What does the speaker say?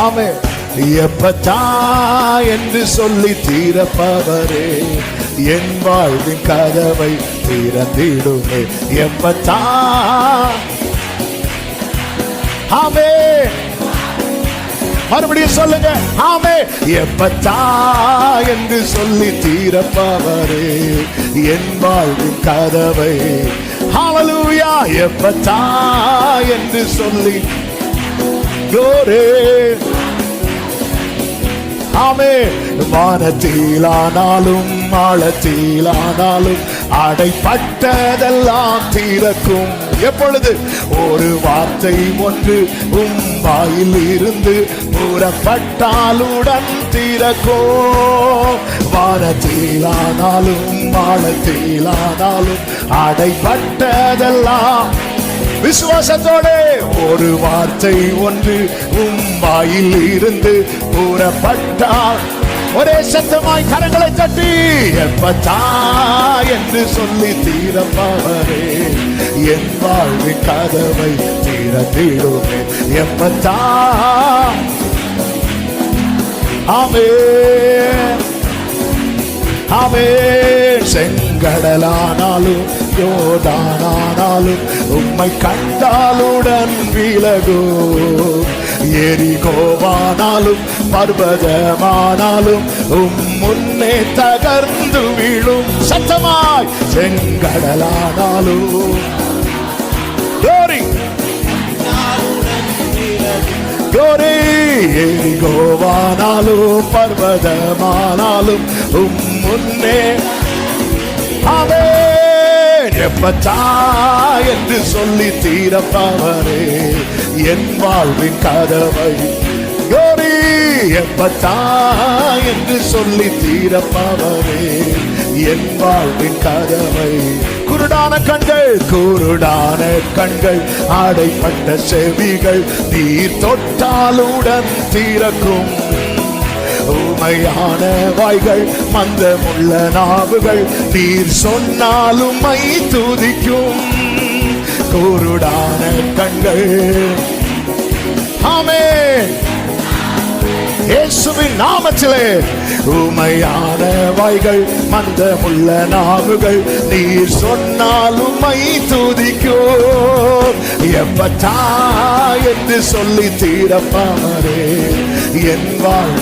ஆமே. எப்பத்தா என்று சொல்லி தீரப்பவரே, என் வாழ்வின் கதவை திறந்திடுமே. எப்பத்தா ஆமே. மறுபடியும் சொல்லுங்க ஆமே. எப்பத்தா என்று சொல்லி தீரப்பவரே, என் வாழ்வின் கதவை. ஹல்லேலூயா. எப்பத்தா என்று சொல்லி கோரே ஆமே. வானத்திலானாலும் ஆழத்திலானாலும் அடைப்பட்டதெல்லாம் திறக்கும். எப்பொழுது ஒரு வார்த்தை ஒன்று வாயில் இருந்து புறப்பட்டாலுடன் திறக்கும். வானத்திலானாலும் ஆழத்திலானாலும் அடைப்பட்டதெல்லாம். விசுவாசத்தோடு ஒரு வார்த்தை ஒன்று வாயில் இருந்து புறப்பட்டால் ஒரே சத்தமாய் கரங்களை தட்டி எப்பத்தா என்று சொல்லி தீரப்பவரே, என் வாழ்வின் கதவை திறந்திடுமே. எப்பத்தா ஆமே. ஆமே. செங்கடலானாலும் யோர்தானானாலும் உம்மை கண்டாலுடன் விலகோ. எரிகோவானாலும் பர்வதமானாலும் முன்னே தகர்ந்து விழும். சத்தமாய் செங்கடலானாலும் கோரி கோரி எரிகோவானாலும் பர்வதமானாலும் முன்னே. ஆமென். எப்பத்தா என்று சொல்லி தீரப்பவரே, என் வாழ்வின் கதவை கோரி. எப்பத்தா என்று சொல்லி தீரப்பவரே, என் வாழ்வின் கதவை. குருடான கண்கள் ஆடைப்பட்ட செவிகள் நீர் தொட்டாலுடன் திறக்கும். ஊமையான வாய்கள் மந்தமுள்ள நாவுகள் நீர் சொன்னாலும் மை துதிக்கும். குருடான கண்கள் ஆமென் இயேசுவின் நாமத்திலே. ஊமையான வாய்கள் மந்தமுள்ள நாவுகள் நீர் சொன்னாலும் மை துதிக்கும். எப்பத்தா என்று சொல்லி தீரப்பவரே, என் வாழ்வு